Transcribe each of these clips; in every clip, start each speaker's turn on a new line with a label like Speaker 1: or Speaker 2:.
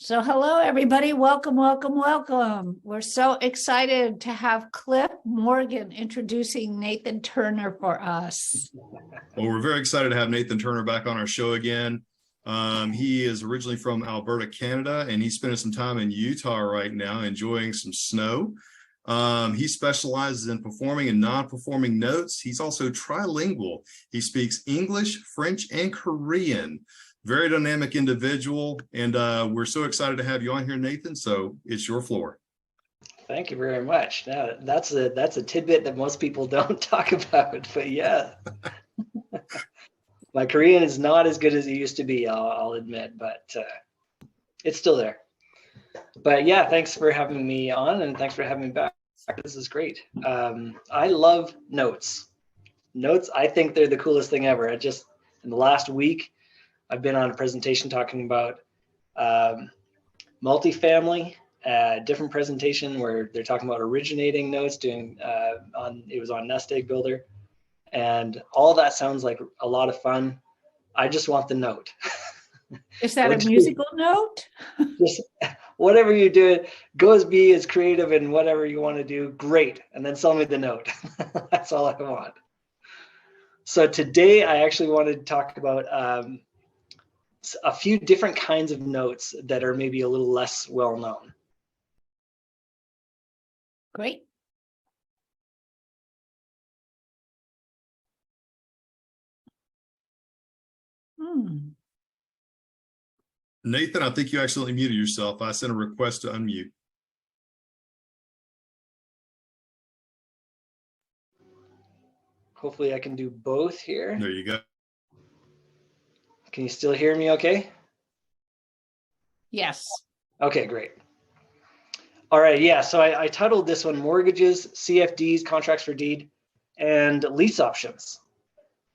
Speaker 1: So hello, everybody. Welcome, welcome, welcome. We're so excited to have Cliff Morgan introducing Nathan Turner for us.
Speaker 2: Well, we're very excited to have Nathan Turner back on our show again. He is originally from Alberta, Canada, and he's spending some time in Utah right now, enjoying some snow. He specializes in performing and non-performing notes. He's also trilingual. He speaks English, French, and Korean. Very dynamic individual, and we're so excited to have you on here, Nathan. So it's your floor.
Speaker 3: Thank you very much. Now, that's a tidbit that most people don't talk about, but yeah. My Korean is not as good as it used to be, I'll admit, but it's still there. But yeah, thanks for having me on, and thanks for having me back. This is great. I love notes. Notes, I think they're the coolest thing ever. In the last week, I've been on a presentation talking about multifamily, different presentation where they're talking about originating notes, it was on Nest Egg Builder, and all that sounds like a lot of fun. I just want the note.
Speaker 1: Is that a musical note?
Speaker 3: Just whatever you do, be as creative in whatever you want to do, great, and then sell me the note. That's all I want. So today I actually wanted to talk about a few different kinds of notes that are maybe a little less well known.
Speaker 1: Great.
Speaker 2: Nathan, I think you accidentally muted yourself. I sent a request to unmute.
Speaker 3: Hopefully I can do both here.
Speaker 2: There you go.
Speaker 3: Can you still hear me okay?
Speaker 1: Yes.
Speaker 3: Okay, great. All right, yeah, so I titled this one Mortgages, CFDs, Contracts for Deed, and Lease Options.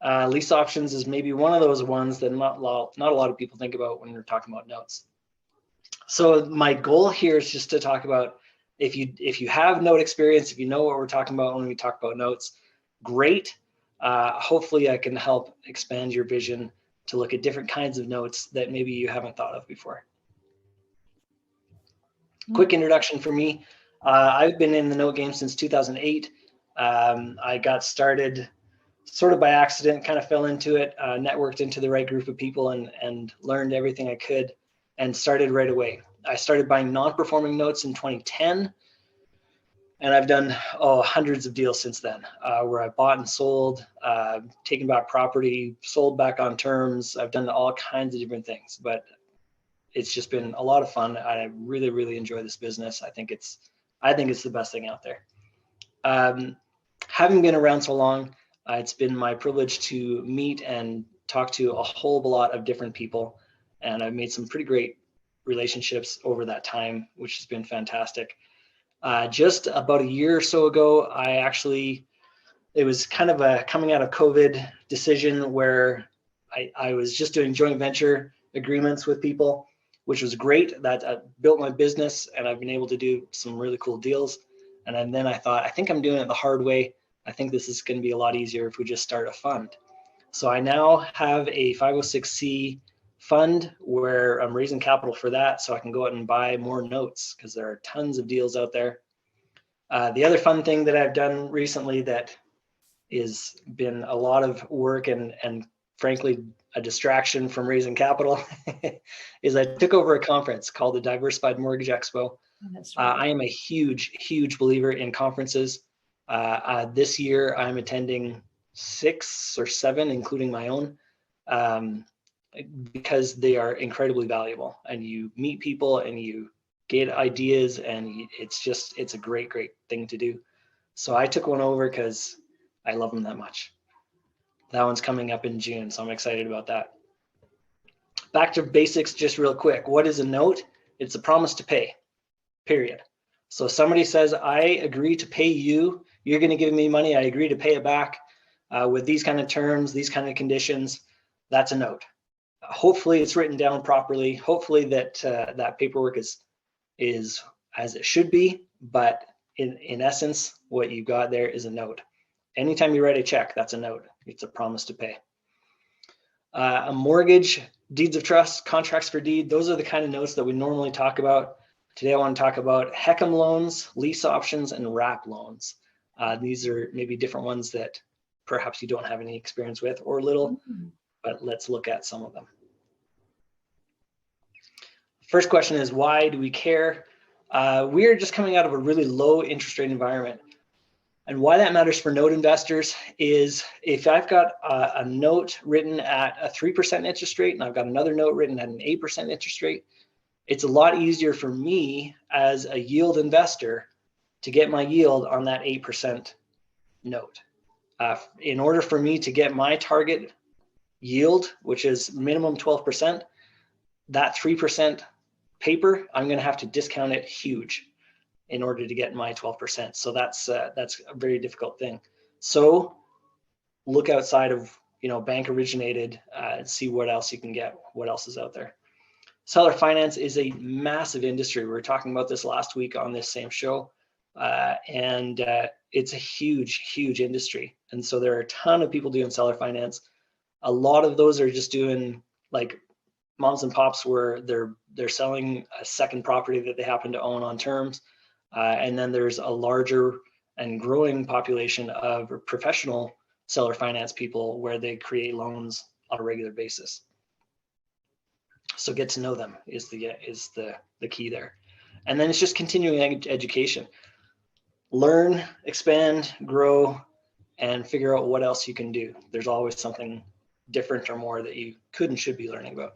Speaker 3: Lease options is maybe one of those ones that not a lot of people think about when you're talking about notes. So my goal here is just to talk about if you have note experience, if you know what we're talking about when we talk about notes, great. Hopefully I can help expand your vision to look at different kinds of notes that maybe you haven't thought of before. Quick introduction for me. I've been in the note game since 2008. I got started sort of by accident, kind of fell into it, networked into the right group of people and learned everything I could and started right away. I started buying non-performing notes in 2010. And I've done hundreds of deals since then, where I bought and sold, taken back property, sold back on terms. I've done all kinds of different things, but it's just been a lot of fun. I really, really enjoy this business. I think it's the best thing out there. Having been around so long, it's been my privilege to meet and talk to a whole lot of different people, and I've made some pretty great relationships over that time, which has been fantastic. Just about a year or so ago, it was kind of a coming out of COVID decision where I was just doing joint venture agreements with people, which was great. That built my business, and I've been able to do some really cool deals. And then I thought, I think I'm doing it the hard way. I think this is going to be a lot easier if we just start a fund. So I now have a 506c fund where I'm raising capital for that so I can go out and buy more notes because there are tons of deals out there. The other fun thing that I've done recently that has been a lot of work and frankly a distraction from raising capital is I took over a conference called the Diversified Mortgage Expo.
Speaker 1: That's right.
Speaker 3: I am a huge believer in conferences. This year I'm attending 6 or 7, including my own, because they are incredibly valuable, and you meet people and you get ideas, and it's a great thing to do. So I took one over because I love them that much. That one's coming up in June, so I'm excited about that. Back to basics just real quick. What is a note? It's a promise to pay, period. So somebody says, I agree to pay you, you're going to give me money, I agree to pay it back with these kind of terms, these kind of conditions. That's a note. Hopefully it's written down properly. Hopefully that that paperwork is as it should be, but in essence, what you got there is a note. Anytime you write a check, that's a note. It's a promise to pay. A mortgage deeds of trust, contracts for deed, those are the kind of notes that we normally talk about. Today I want to talk about HECM loans, lease options, and wrap loans. These are maybe different ones that perhaps you don't have any experience with or little, but let's look at some of them. First question is, why do we care? We are just coming out of a really low interest rate environment. And why that matters for note investors is if I've got a note written at a 3% interest rate and I've got another note written at an 8% interest rate, it's a lot easier for me as a yield investor to get my yield on that 8% note. In order for me to get my target yield, which is minimum 12%, that 3% paper, I'm going to have to discount it huge in order to get my 12%. So that's a very difficult thing. So look outside of, bank originated and see what else you can get, what else is out there. Seller finance is a massive industry. We were talking about this last week on this same show, and it's a huge industry. And so there are a ton of people doing seller finance. A lot of those are just doing like moms and pops where they're selling a second property that they happen to own on terms. And then there's a larger and growing population of professional seller finance people where they create loans on a regular basis. So get to know them is the key there. And then it's just continuing education. Learn, expand, grow, and figure out what else you can do. There's always something different or more that you could and should be learning about.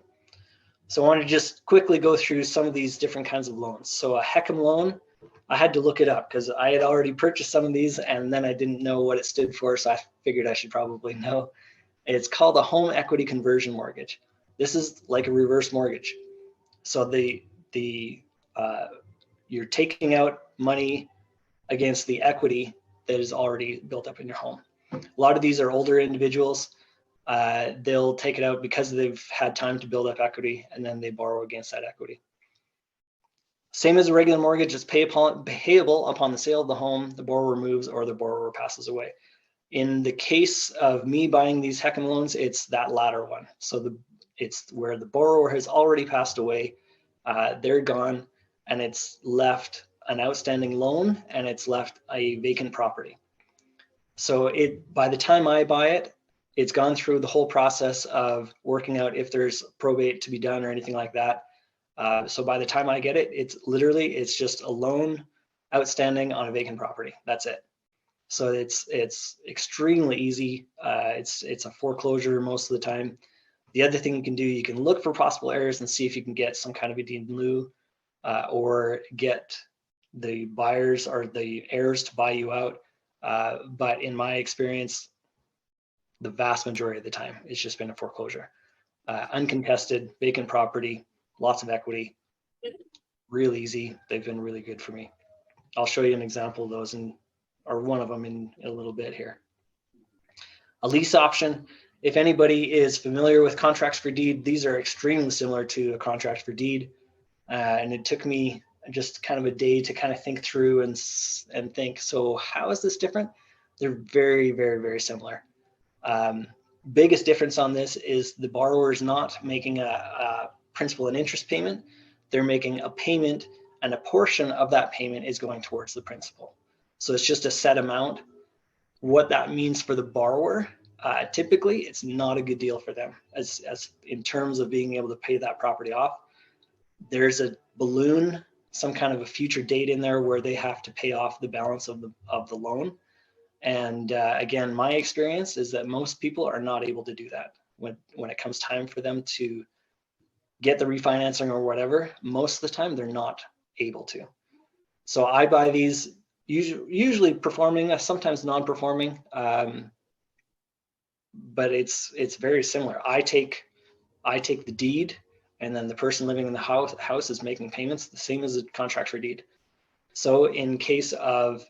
Speaker 3: So I want to just quickly go through some of these different kinds of loans. So a HECM loan, I had to look it up because I had already purchased some of these and then I didn't know what it stood for, so I figured I should probably know. It's called a home equity conversion mortgage. This is like a reverse mortgage. So you're taking out money against the equity that is already built up in your home. A lot of these are older individuals. They'll take it out because they've had time to build up equity and then they borrow against that equity. Same as a regular mortgage, it's payable upon the sale of the home, the borrower moves, or the borrower passes away. In the case of me buying these HECM loans, it's that latter one. So it's where the borrower has already passed away, they're gone, and it's left an outstanding loan and it's left a vacant property. So by the time I buy it, it's gone through the whole process of working out if there's probate to be done or anything like that. So by the time I get it, it's just a loan outstanding on a vacant property. That's it. So it's extremely easy. It's a foreclosure most of the time. The other thing you can do, you can look for possible errors and see if you can get some kind of a deed in lieu, or get the buyers or the heirs to buy you out. But in my experience, the vast majority of the time, it's just been a foreclosure. Uncontested, vacant property, lots of equity, real easy. They've been really good for me. I'll show you an example of those or one of them in a little bit here. A lease option. If anybody is familiar with contracts for deed, these are extremely similar to a contract for deed. And it took me just kind of a day to kind of think through and think, so how is this different? They're very, very, very similar. Biggest difference on this is the borrower is not making a principal and interest payment. They're making a payment and a portion of that payment is going towards the principal. So it's just a set amount. What that means for the borrower, typically it's not a good deal for them as in terms of being able to pay that property off. There's a balloon, some kind of a future date in there where they have to pay off the balance of the loan. And again, my experience is that most people are not able to do that when it comes time for them to get the refinancing or whatever. Most of the time, they're not able to. So I buy these usually performing, sometimes non-performing, but it's very similar. I take the deed, and then the person living in the house is making payments, the same as a contract for deed. So in case of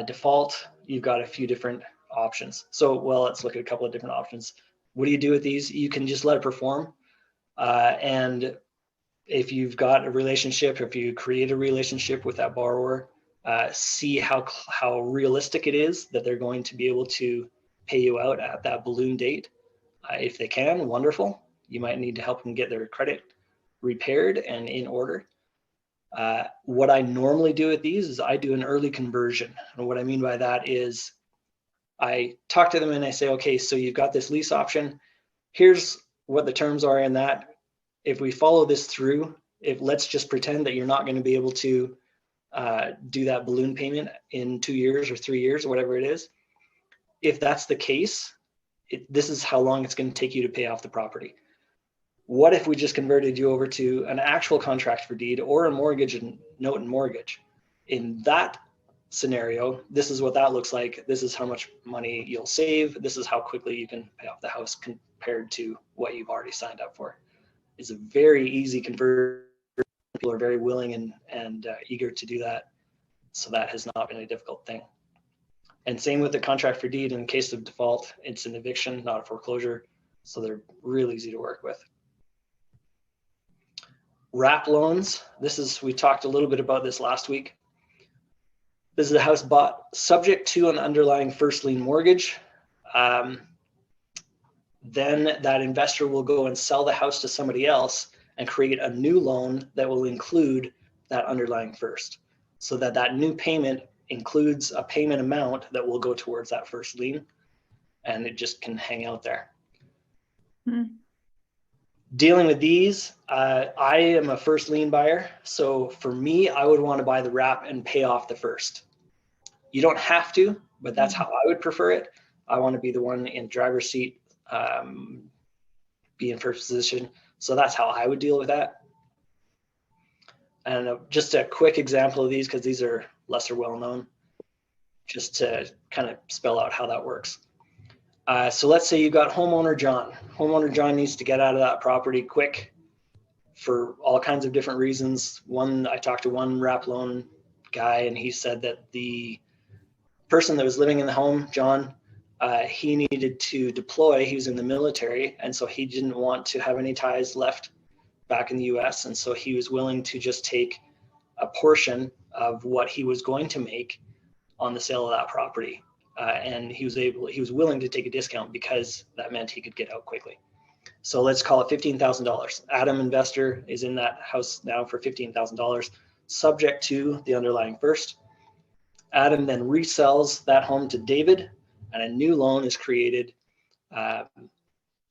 Speaker 3: default, you've got a few different options. So, well, let's look at a couple of different options. What do you do with these? You can just let it perform. And if you've got a relationship, if you create a relationship with that borrower, see how realistic it is that they're going to be able to pay you out at that balloon date. If they can, wonderful. You might need to help them get their credit repaired and in order. What I normally do with these is I do an early conversion. And what I mean by that is I talk to them and I say, okay, so you've got this lease option. Here's what the terms are in that. If we follow this through, let's just pretend that you're not going to be able to do that balloon payment in 2 years or 3 years or whatever it is. If that's the case, this is how long it's going to take you to pay off the property. What if we just converted you over to an actual contract for deed or a mortgage and note and mortgage? In that scenario, this is what that looks like. This is how much money you'll save. This is how quickly you can pay off the house compared to what you've already signed up for. It's a very easy conversion. People are very willing and eager to do that. So that has not been a difficult thing. And same with the contract for deed. In case of default, it's an eviction, not a foreclosure. So they're really easy to work with. Wrap loans. We talked a little bit about this last week. This is a house bought subject to an underlying first lien mortgage. Then that investor will go and sell the house to somebody else and create a new loan that will include that underlying first. So that new payment includes a payment amount that will go towards that first lien, and it just can hang out there. Dealing with these, I am a first lien buyer. So for me, I would want to buy the wrap and pay off the first. You don't have to, but that's how I would prefer it. I want to be the one in driver's seat, be in first position. So that's how I would deal with that. And just a quick example of these, because these are lesser well known, just to kind of spell out how that works. So let's say you got homeowner John. Homeowner John needs to get out of that property quick for all kinds of different reasons. I talked to one wrap loan guy, and he said that the person that was living in the home, John, he needed to deploy. He was in the military, and so he didn't want to have any ties left back in the US. And so he was willing to just take a portion of what he was going to make on the sale of that property. And he was willing to take a discount because that meant he could get out quickly. So let's call it $15,000. Adam investor is in that house now for $15,000, subject to the underlying first. Adam then resells that home to David, and a new loan is created,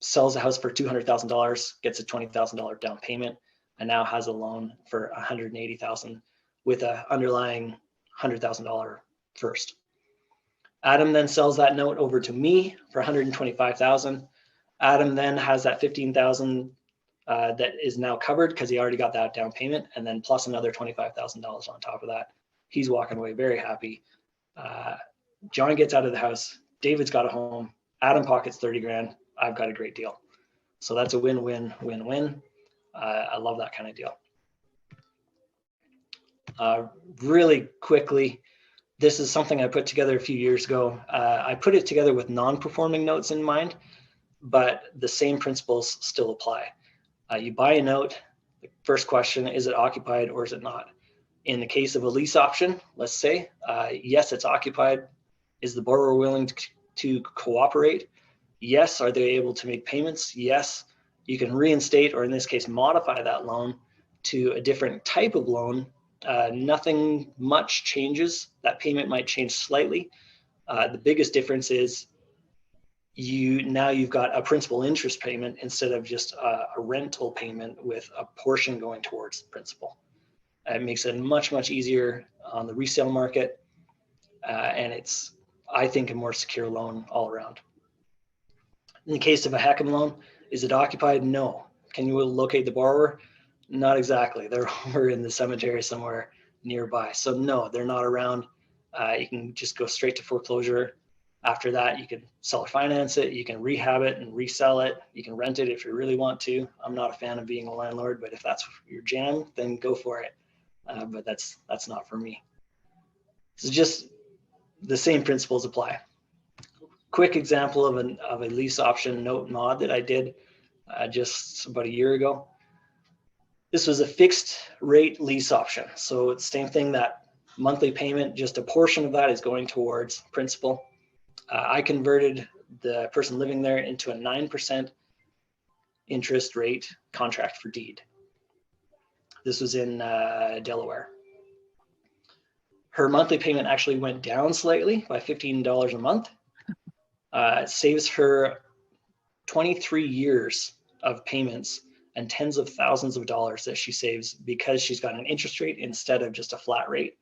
Speaker 3: sells the house for $200,000, gets a $20,000 down payment, and now has a loan for $180,000 with an underlying $100,000 first. Adam then sells that note over to me for $125,000. Adam then has that $15,000 that is now covered because he already got that down payment, and then plus another $25,000 on top of that. He's walking away very happy. John gets out of the house. David's got a home. Adam pockets 30 grand. I've got a great deal. So that's a win-win, win-win. I love that kind of deal. Really quickly, this is something I put together a few years ago. I put it together with non-performing notes in mind, but the same principles still apply. You buy a note. The first question, is it occupied or is it not? In the case of a lease option, let's say, yes, it's occupied. Is the borrower willing to cooperate? Yes. Are they able to make payments? Yes. You can reinstate, or in this case, modify that loan to a different type of loan. Nothing much changes. That payment might change slightly. The biggest difference is you've got a principal interest payment instead of just a rental payment with a portion going towards principal. It makes it much, much easier on the resale market. And it's, I think, a more secure loan all around. In the case of a HECM loan, is it occupied? No. Can you locate the borrower? Not exactly. They're over in the cemetery somewhere nearby. So no, they're not around. You can just go straight to foreclosure. After that, you can sell or finance it. You can rehab it and resell it. You can rent it if you really want to. I'm not a fan of being a landlord, but if that's your jam, then go for it. But that's not for me. So just the same principles apply. Quick example of a lease option note mod that I did just about a year ago. This was a fixed rate lease option. So it's the same thing, that monthly payment, just a portion of that is going towards principal. I converted the person living there into a 9% interest rate contract for deed. This was in Delaware. Her monthly payment actually went down slightly by $15 a month. It saves her 23 years of payments and tens of thousands of dollars that she saves because she's got an interest rate instead of just a flat rate.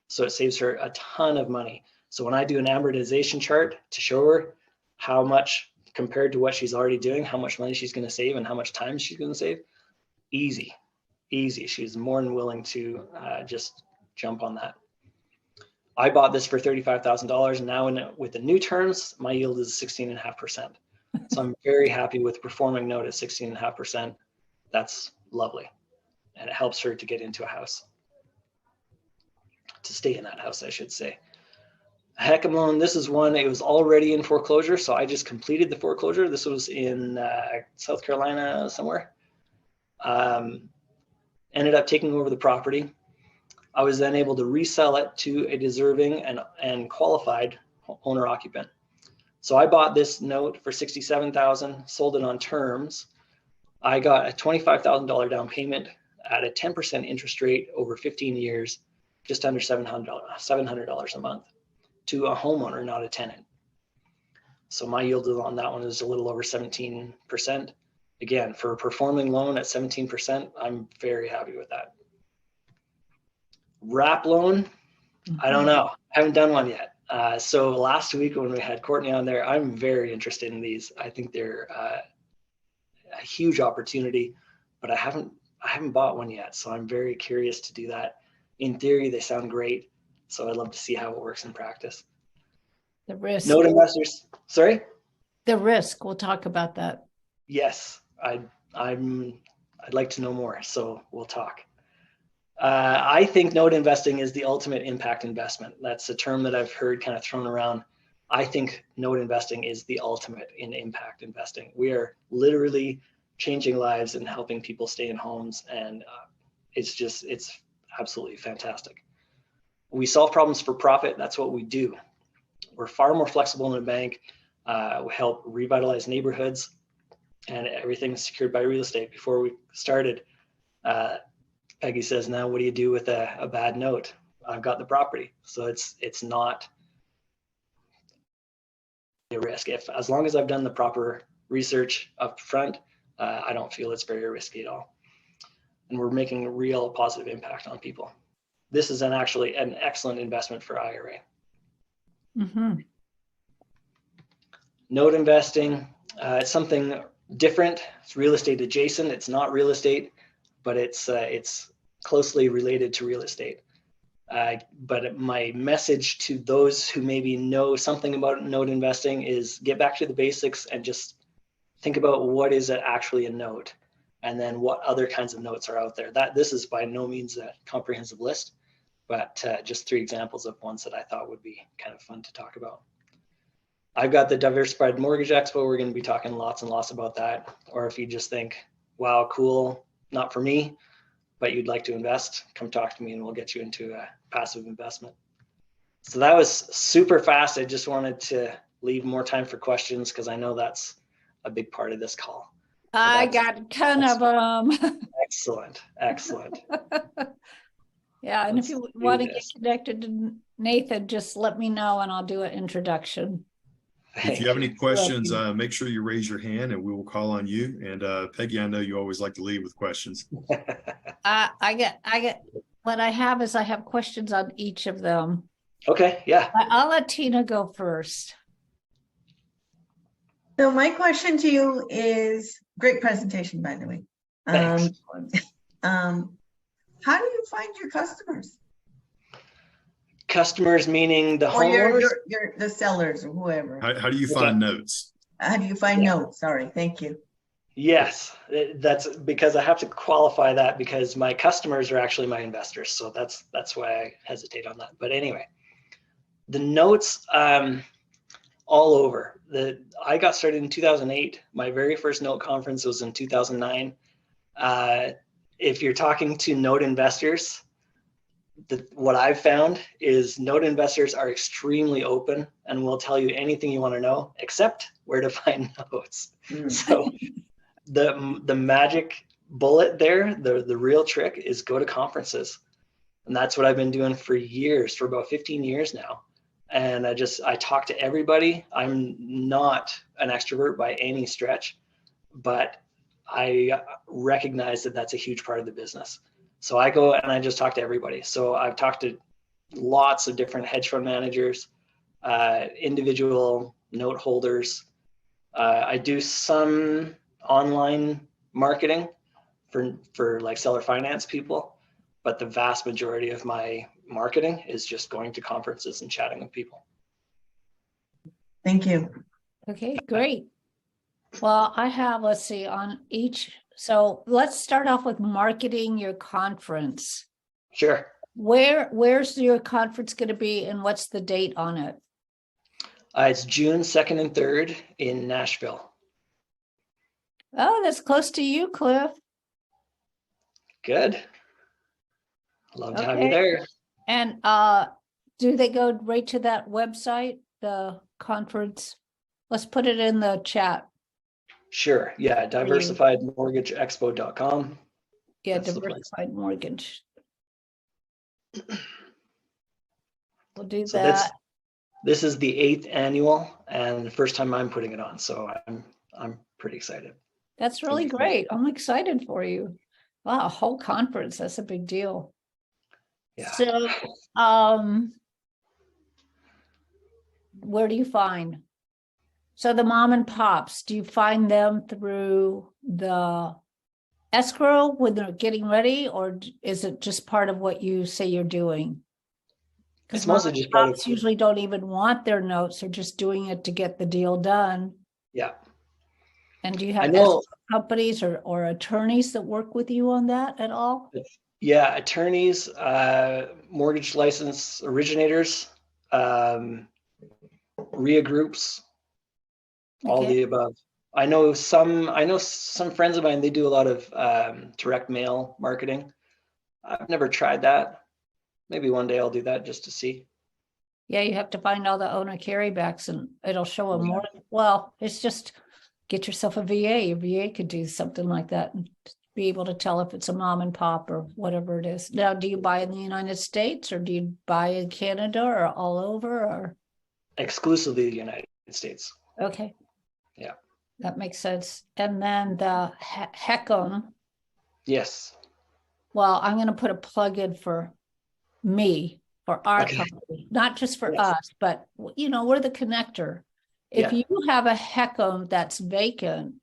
Speaker 3: So it saves her a ton of money. So when I do an amortization chart to show her how much compared to what she's already doing, how much money she's going to save and how much time she's going to save, easy. She's more than willing to just jump on that. I bought this for $35,000, and now with the new terms, my yield is 16.5%. So I'm very happy with performing note at 16.5%. That's lovely. And it helps her to get into a house. To stay in that house, I should say. HECM loan, this is one, it was already in foreclosure, so I just completed the foreclosure. This was in South Carolina somewhere. Ended up taking over the property. I was then able to resell it to a deserving and qualified owner occupant. So I bought this note for $67,000, sold it on terms. I got a $25,000 down payment at a 10% interest rate over 15 years, just under $700 a month to a homeowner, not a tenant. So my yield on that one is a little over 17%. Again, for a performing loan at 17%, I'm very happy with that. Wrap loan, I don't know. I haven't done one yet. So last week when we had Courtney on there, I'm very interested in these. I think they're a huge opportunity, but I haven't bought one yet. So I'm very curious to do that. In theory, they sound great. So I'd love to see how it works in practice.
Speaker 1: The risk.
Speaker 3: Note investors, sorry?
Speaker 1: The risk, we'll talk about that.
Speaker 3: Yes, I'd like to know more, so we'll talk. I think note investing is the ultimate impact investment. That's a term that I've heard kind of thrown around. I think note investing is the ultimate in impact investing. We are literally changing lives and helping people stay in homes, and it's absolutely fantastic. We solve problems for profit. That's what we do. We're far more flexible than a bank. We help revitalize neighborhoods, and everything's secured by real estate. Before we started, Peggy says, now what do you do with a bad note? I've got the property. So it's not a risk. As long as I've done the proper research up front, I don't feel it's very risky at all. And we're making a real positive impact on people. This is actually an excellent investment for IRA.
Speaker 1: Mm-hmm.
Speaker 3: Note investing, it's something different. It's real estate adjacent. It's not real estate, but it's closely related to real estate. But my message to those who maybe know something about note investing is get back to the basics and just think about what is actually a note, and then what other kinds of notes are out there. This is by no means a comprehensive list, but just 3 examples of ones that I thought would be kind of fun to talk about. I've got the Diversified Mortgage Expo. We're going to be talking lots and lots about that. Or if you just think, wow, cool, not for me, but you'd like to invest, come talk to me and we'll get you into a passive investment. So that was super fast. I just wanted to leave more time for questions because I know that's a big part of this call.
Speaker 1: I got a ton of them.
Speaker 3: Excellent.
Speaker 1: Yeah, and if you want to get connected to Nathan, just let me know and I'll do an introduction.
Speaker 2: If you have any questions, make sure you raise your hand and we will call on you. And Peggy, I know you always like to lead with questions.
Speaker 1: I get what I have questions on each of them.
Speaker 3: Okay, yeah.
Speaker 1: I'll let Tina go first.
Speaker 4: So my question to you is, great presentation, by the way.
Speaker 3: Thanks.
Speaker 4: How do you find your customers?
Speaker 3: Customers meaning the
Speaker 4: Or
Speaker 3: homeowners?
Speaker 4: the sellers or whoever.
Speaker 2: How do you find notes?
Speaker 4: How do you find notes? Sorry, thank you.
Speaker 3: Yes, that's because I have to qualify that because my customers are actually my investors. So that's why I hesitate on that. But anyway, the notes all over. I got started in 2008. My very first note conference was in 2009. If you're talking to note investors, what I've found is note investors are extremely open and will tell you anything you want to know, except where to find notes. So the magic bullet there, the real trick is go to conferences. And that's what I've been doing for years, for about 15 years now. And I talk to everybody. I'm not an extrovert by any stretch, but I recognize that that's a huge part of the business. So I go and I just talk to everybody. So I've talked to lots of different hedge fund managers, individual note holders. I do some online marketing for like seller finance people, but the vast majority of my marketing is just going to conferences and chatting with people.
Speaker 4: Thank you.
Speaker 1: Okay, great. Well, I have, let's see, on each. So let's start off with marketing your conference.
Speaker 3: Sure.
Speaker 1: Where's your conference going to be and what's the date on it?
Speaker 3: It's June 2nd and 3rd in Nashville.
Speaker 1: Oh, that's close to you, Cliff.
Speaker 3: Good. Love to have you
Speaker 1: Okay.
Speaker 3: there.
Speaker 1: And do they go right to that website, the conference? Let's put it in the chat.
Speaker 3: Sure. Yeah. Diversifiedmortgageexpo.com.
Speaker 1: Yeah,
Speaker 3: That's the place.
Speaker 1: diversified mortgage. We'll do
Speaker 3: So
Speaker 1: that.
Speaker 3: this is the 8th annual and the first time I'm putting it on. So I'm pretty excited.
Speaker 1: That's really great. I'm excited for you. Wow, a whole conference. That's a big deal.
Speaker 3: Yeah.
Speaker 1: So, where do you find? So the mom and pops, do you find them through the escrow when they're getting ready, or is it just part of what you say you're doing? Because
Speaker 3: It's mostly just part of
Speaker 1: pops usually don't even want their notes; they're just doing it to get the deal done.
Speaker 3: Yeah.
Speaker 1: And do you
Speaker 3: I
Speaker 1: have
Speaker 3: know.
Speaker 1: companies or attorneys that work with you on that at all?
Speaker 3: Yeah, attorneys, mortgage license originators, RIA groups, all
Speaker 1: Okay.
Speaker 3: the above. I know some friends of mine, they do a lot of direct mail marketing. I've never tried that. Maybe one day I'll do that just to see.
Speaker 1: Yeah, you have to find all the owner carrybacks and it'll show them more. Well, it's just get yourself a VA. A VA could do something like that and be able to tell if it's a mom and pop or whatever it is. Now, do you buy in the United States or do you buy in Canada or all over or?
Speaker 3: Exclusively the United States.
Speaker 1: Okay.
Speaker 3: Yeah.
Speaker 1: That makes sense. And then the HECM.
Speaker 3: Yes.
Speaker 1: Well, I'm going to put a plug in for me, for our company, not just for us, but we're the connector. If you have a HECM that's vacant,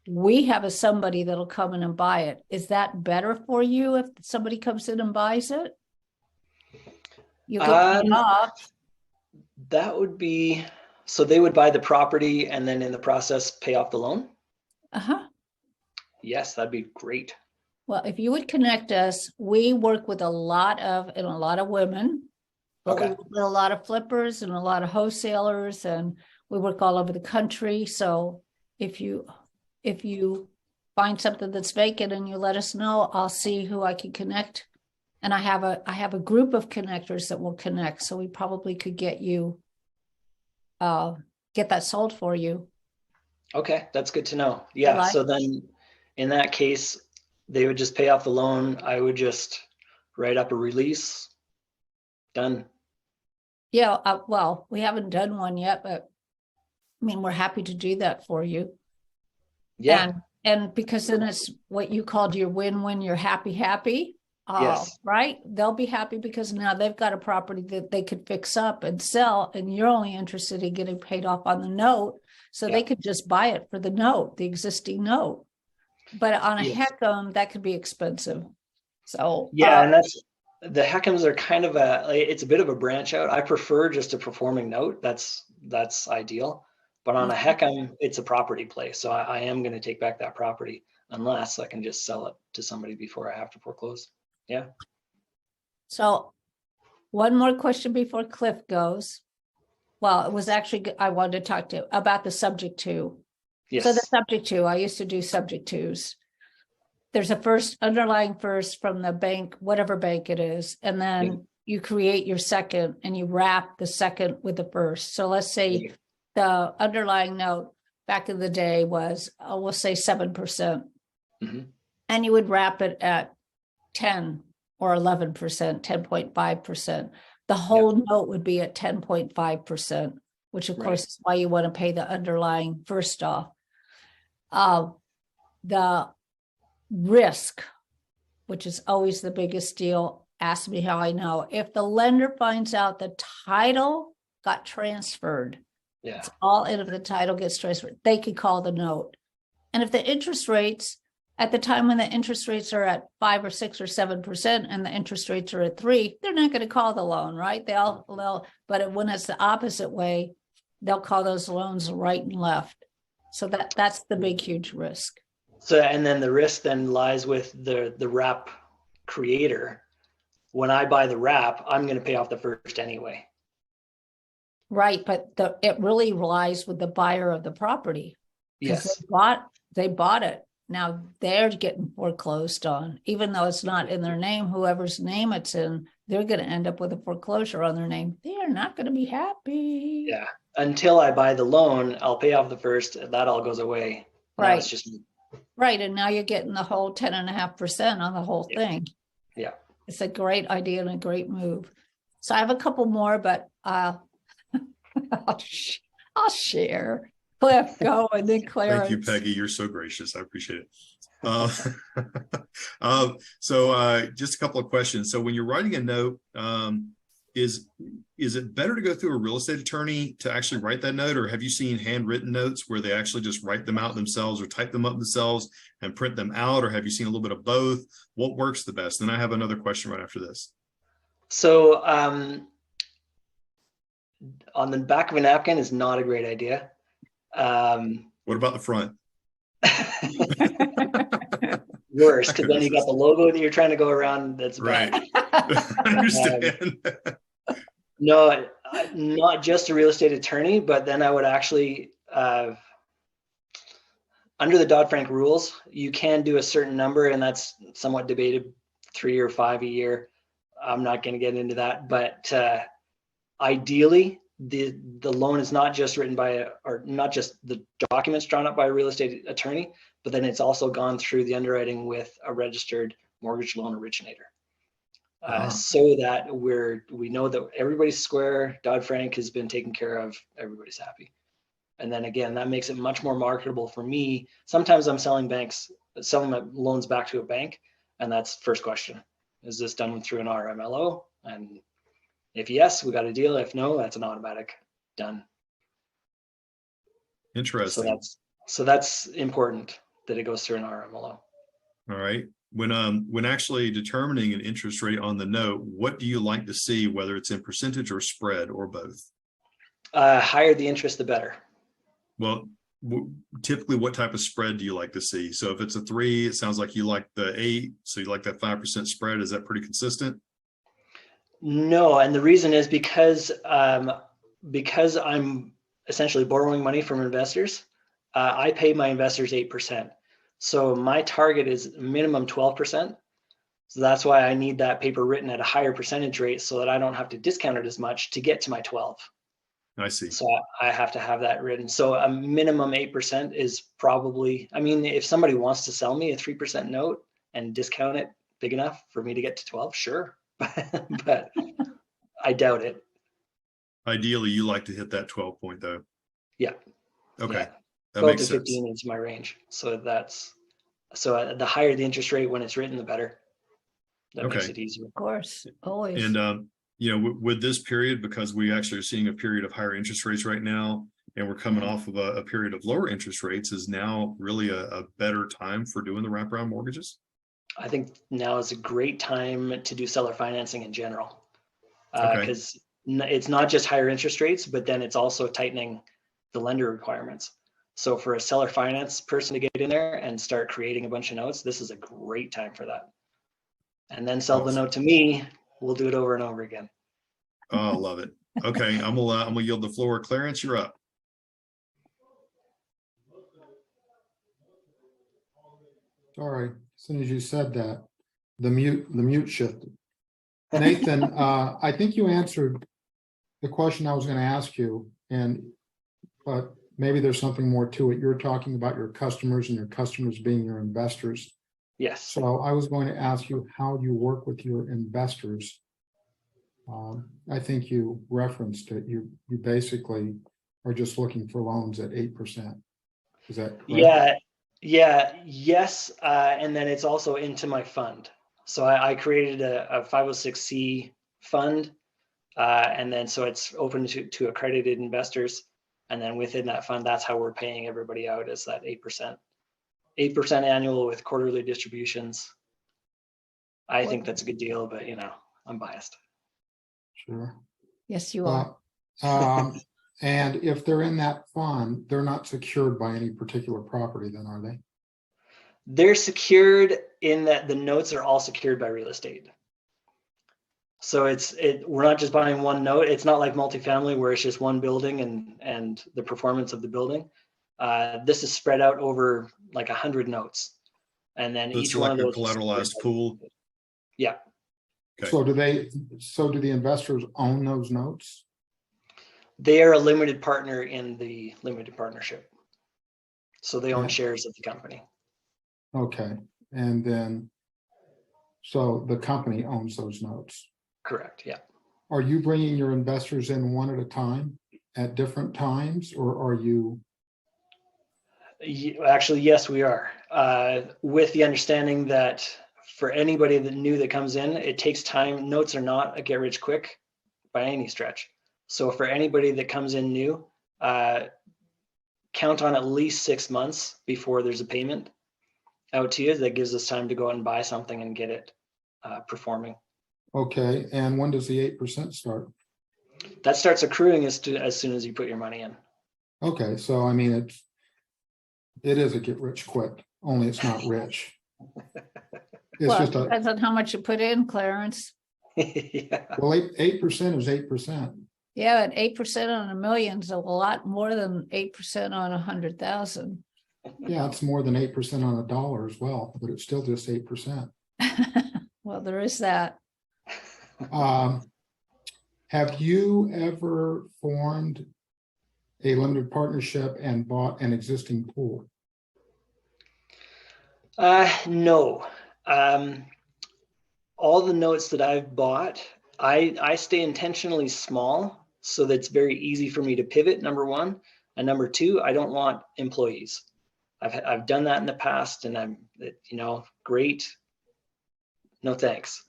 Speaker 1: we have somebody that'll come in and buy it. Is that better for you if somebody comes in and buys it? You get paid off.
Speaker 3: That would be, so they would buy the property and then in the process pay off the loan?
Speaker 1: Uh-huh.
Speaker 3: Yes, that'd be great.
Speaker 1: Well, if you would connect us, we work with a lot of women, but we work with a lot of flippers and a lot of wholesalers, and we work all over the country. So if you find something that's vacant and you let us know, I'll see who I can connect. And I have a group of connectors that will connect. So we probably could get that sold for you.
Speaker 3: Okay, that's good to know. Yeah. So then in that case, they would just pay off the loan. I would just write up a release. Done.
Speaker 1: Yeah. Well, we haven't done one yet, but I mean, we're happy to do that for you.
Speaker 3: Yeah.
Speaker 1: And because then it's what you called your win-win, you're happy.
Speaker 3: Yes.
Speaker 1: Right. They'll be happy because now they've got a property that they could fix up and sell, and you're only interested in getting paid off on the note. So they could just buy it for the note, the existing note. But on a HECM, that could be expensive. So
Speaker 3: and that's the HECMs are kind of it's a bit of a branch out. I prefer just a performing note. That's ideal. But on a HECM, it's a property play. So I am going to take back that property unless I can just sell it to somebody before I have to foreclose. Yeah.
Speaker 1: So one more question before Cliff goes. Well, it was actually, I wanted to talk to about the subject to.
Speaker 3: Yes.
Speaker 1: So the subject to, I used to do subject twos. There's a underlying first from the bank, whatever bank it is. And then you create your second and you wrap the second with the first. So let's say the underlying note back in the day was, we'll say 7%.
Speaker 3: Mhm.
Speaker 1: And you would wrap it at 10 or 11%, 10.5%. The whole note would be at 10.5%, which of
Speaker 3: Right.
Speaker 1: course is why you want to pay the underlying first off. The risk, which is always the biggest deal, ask me how I know. If the lender finds out the title got transferred,
Speaker 3: Yeah.
Speaker 1: it's all in if the title gets transferred, they could call the note. And if the interest rates, at the time when the interest rates are at 5 or 6 or 7% and the interest rates are at 3, they're not going to call the loan, right? But when it's the opposite way, they'll call those loans right and left. So that's the big, huge risk.
Speaker 3: So, and then the risk then lies with the wrap creator. When I buy the wrap, I'm going to pay off the first anyway.
Speaker 1: Right, but it really lies with the buyer of the property. Because
Speaker 3: Yes.
Speaker 1: they bought it. Now they're getting foreclosed on, even though it's not in their name. Whoever's name it's in, they're going to end up with a foreclosure on their name. They are not going to be happy.
Speaker 3: Yeah. Until I buy the loan, I'll pay off the first. That all goes away. Now it's
Speaker 1: Right.
Speaker 3: just
Speaker 1: Right, and now you're getting the whole 10.5% on the whole
Speaker 3: Yeah.
Speaker 1: thing.
Speaker 3: Yeah.
Speaker 1: It's a great idea and a great move. So I have a couple more, but I'll share. Cliff, go, and then Clarence.
Speaker 2: Thank you, Peggy. You're so gracious. I appreciate it. So just a couple of questions. So when you're writing a note, is it better to go through a real estate attorney to actually write that note, or have you seen handwritten notes where they actually just write them out themselves or type them up themselves and print them out, or have you seen a little bit of both? What works the best? And I have another question right after this.
Speaker 3: so on the back of a napkin is not a great idea.
Speaker 2: What about the front?
Speaker 3: Worse, because then you got the logo that you're trying to go around. That's bad.
Speaker 2: Right. I understand.
Speaker 3: No, not just a real estate attorney, but then I would actually, under the Dodd-Frank rules, you can do a certain number, and that's somewhat debated, 3 or 5 a year. I'm not going to get into that, but ideally, the loan is not just written by or not just the documents drawn up by a real estate attorney, but then it's also gone through the underwriting with a registered mortgage loan originator. So that we know that everybody's square, Dodd-Frank has been taken care of, everybody's happy. And then again, that makes it much more marketable for me. Sometimes I'm selling my loans back to a bank, and that's first question. Is this done through an RMLO? And if yes, we got a deal. If no, that's an automatic done.
Speaker 2: Interesting.
Speaker 3: So that's important that it goes through an RMLO.
Speaker 2: All right. When actually determining an interest rate on the note, what do you like to see, whether it's in percentage or spread or both?
Speaker 3: Higher the interest, the better.
Speaker 2: Well, typically, what type of spread do you like to see? So if it's a 3, it sounds like you like the 8. So you like that 5% spread. Is that pretty consistent?
Speaker 3: No, and the reason is because I'm essentially borrowing money from investors. I pay my investors 8%. So my target is minimum 12%. So that's why I need that paper written at a higher percentage rate so that I don't have to discount it as much to get to my 12.
Speaker 2: I see.
Speaker 3: So I have to have that written. So a minimum 8% is probably, I mean, if somebody wants to sell me a 3% note and discount it big enough for me to get to 12, sure. But I doubt it.
Speaker 2: Ideally, you like to hit that 12 point though.
Speaker 3: Yeah.
Speaker 2: Okay.
Speaker 3: Yeah.
Speaker 2: That
Speaker 3: 12
Speaker 2: makes
Speaker 3: to 15
Speaker 2: sense.
Speaker 3: is my range. So the higher the interest rate when it's written, the better. That makes it easier.
Speaker 1: Of course, always.
Speaker 2: And with this period, because we actually are seeing a period of higher interest rates right now, and we're coming off of a period of lower interest rates, is now really a better time for doing the wraparound mortgages?
Speaker 3: I think now is a great time to do seller financing in general, because it's not just higher interest rates, but then it's also tightening the lender requirements. So for a seller finance person to get in there and start creating a bunch of notes, this is a great time for that. And then sell the note to me. We'll do it over and over again.
Speaker 2: Oh, I love it. Okay, I'm gonna yield the floor. Clarence, you're up.
Speaker 5: Sorry, as soon as you said that, the mute shifted. Nathan, I think you answered the question I was going to ask you, but maybe there's something more to it. You're talking about your customers and your customers being your investors.
Speaker 3: Yes.
Speaker 5: So I was going to ask you how you work with your investors. I think you referenced it. You basically are just looking for loans at 8%. Is that correct?
Speaker 3: Yes. And then it's also into my fund. So I created a 506c fund. And then so it's open to accredited investors. And then within that fund, that's how we're paying everybody out, is that 8%. 8% annual with quarterly distributions. I think that's a good deal, but I'm biased.
Speaker 5: Sure.
Speaker 1: Yes, you are.
Speaker 5: And if they're in that fund, they're not secured by any particular property then, are they?
Speaker 3: They're secured in that the notes are all secured by real estate. So we're not just buying one note. It's not like multifamily where it's just one building and the performance of the building. This is spread out over like 100 notes. And then
Speaker 2: It's
Speaker 3: each
Speaker 2: like
Speaker 3: one of
Speaker 2: a
Speaker 3: those
Speaker 2: collateralized pool.
Speaker 3: Yeah.
Speaker 2: Okay.
Speaker 5: So do the investors own those notes?
Speaker 3: They are a limited partner in the limited partnership. So they own
Speaker 5: Yeah.
Speaker 3: shares of the company.
Speaker 5: Okay. And then, so the company owns those notes.
Speaker 3: Correct. Yeah.
Speaker 5: Are you bringing your investors in one at a time at different times, or are you?
Speaker 3: Actually, yes, we are. With the understanding that for anybody that comes in, it takes time. Notes are not a get rich quick by any stretch. So for anybody that comes in new, count on at least 6 months before there's a payment out to you. That gives us time to go out and buy something and get it performing.
Speaker 5: Okay, and when does the 8% start?
Speaker 3: That starts accruing as soon as you put your money in.
Speaker 5: Okay, so I mean, it is a get rich quick, only it's not rich. It's
Speaker 1: Well,
Speaker 5: just
Speaker 1: it depends on how much you put in, Clarence.
Speaker 3: Yeah.
Speaker 5: well, 8% is 8%.
Speaker 1: Yeah, and 8% on $1 million is a lot more than 8% on 100,000.
Speaker 5: Yeah, it's more than 8% on $1 as well, but it's still just 8%.
Speaker 1: Well, there is that.
Speaker 5: Have you ever formed a limited partnership and bought an existing pool?
Speaker 3: No. All the notes that I've bought, I stay intentionally small so that it's very easy for me to pivot, number one. And number two, I don't want employees. I've done that in the past and I'm, great. No thanks.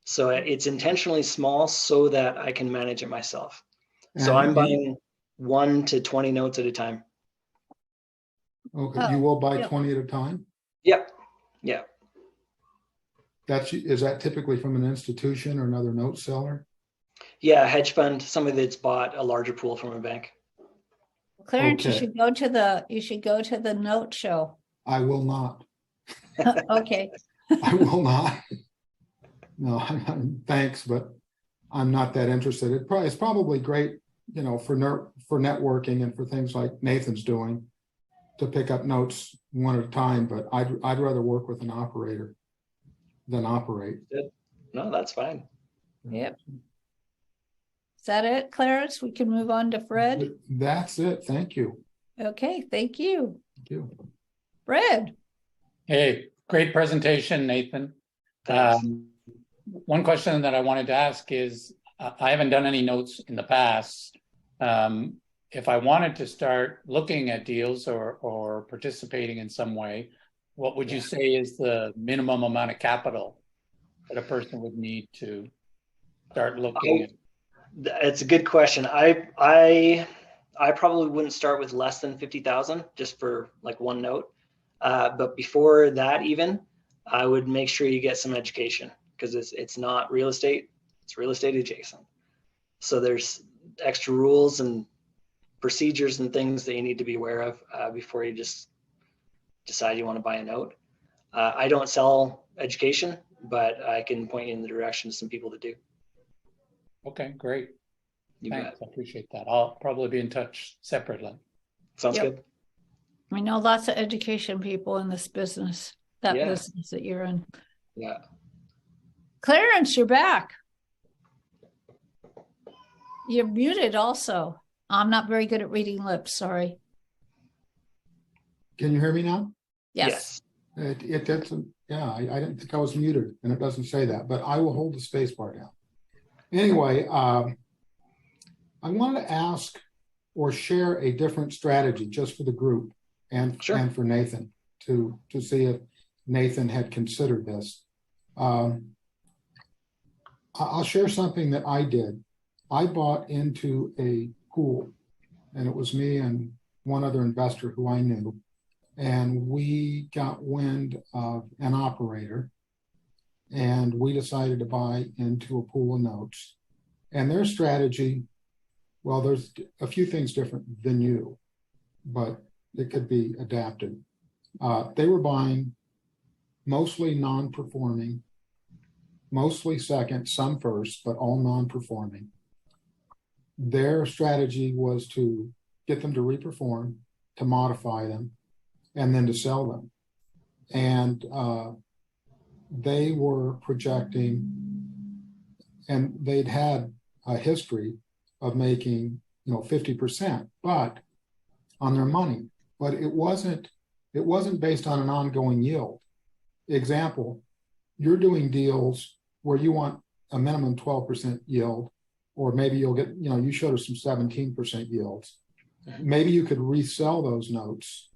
Speaker 3: So it's intentionally small so that I can manage it myself. So I'm buying 1 to 20 notes at a time.
Speaker 5: Okay, you will buy
Speaker 1: yeah.
Speaker 5: 20 at a time?
Speaker 3: Yep. Yeah.
Speaker 5: Is that typically from an institution or another note seller?
Speaker 3: Yeah, a hedge fund, somebody that's bought a larger pool from a bank.
Speaker 1: Clarence,
Speaker 5: Okay.
Speaker 1: you should go to the note show.
Speaker 5: I will not.
Speaker 1: Okay.
Speaker 5: I will not. No, thanks, but I'm not that interested. It's probably great, for networking and for things like Nathan's doing, to pick up notes one at a time. But I'd rather work with an operator than operate.
Speaker 3: Good. No, that's fine.
Speaker 1: Yep. Is that it, Clarence? We can move on to Fred.
Speaker 5: That's it. Thank you.
Speaker 1: Okay, thank you.
Speaker 5: Thank you.
Speaker 1: Fred.
Speaker 6: Hey, great presentation, Nathan.
Speaker 3: Thanks.
Speaker 6: One question that I wanted to ask is, I haven't done any notes in the past. If I wanted to start looking at deals or participating in some way, what would you say is the minimum amount of capital that a person would need to start looking at?
Speaker 3: It's a good question. I probably wouldn't start with less than 50,000 just for like one note. But before that, even I would make sure you get some education, because it's not real estate, it's real estate adjacent. So there's extra rules and procedures and things that you need to be aware of before you just decide you want to buy a note. I don't sell education, but I can point you in the direction of some people that do.
Speaker 6: Okay, great.
Speaker 3: You
Speaker 6: Thanks.
Speaker 3: bet.
Speaker 6: I appreciate that. I'll probably be in touch separately.
Speaker 3: Sounds
Speaker 1: Yep.
Speaker 3: good.
Speaker 1: I know lots of education people in this business, business that you're in.
Speaker 3: Yeah.
Speaker 1: Clarence, you're back. You're muted also. I'm not very good at reading lips, sorry.
Speaker 5: Can you hear me now?
Speaker 1: Yes.
Speaker 5: It doesn't, yeah, I didn't think I was muted, and it doesn't say that, but I will hold the space bar down. Anyway, I wanted to ask or share a different strategy just for the group and,
Speaker 3: Sure.
Speaker 5: and for Nathan to see if Nathan had considered this. I'll share something that I did. I bought into a pool, and it was me and one other investor who I knew. And we got wind of an operator, and we decided to buy into a pool of notes. And their strategy, well, there's a few things different than you, but it could be adapted. They were buying mostly non-performing, mostly second, some first, but all non-performing. Their strategy was to get them to reperform, to modify them, and then to sell them. And they were projecting, and they'd had a history of making, 50%, but on their money. But it wasn't based on an ongoing yield. Example, you're doing deals where you want a minimum 12% yield, or maybe you'll get, you showed us some 17% yields. Maybe you could resell those notes